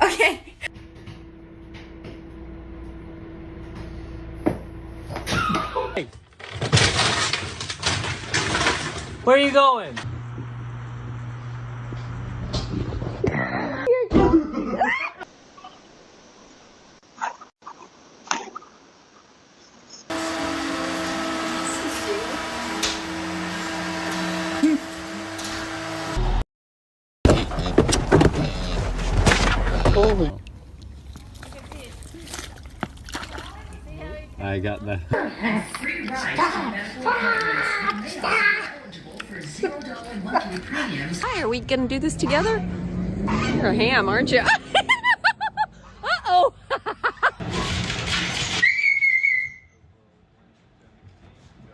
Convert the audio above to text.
Okay. Hey. Where are you going? Oh. I got that. Hi, are we gonna do this together? You're a ham, aren't you?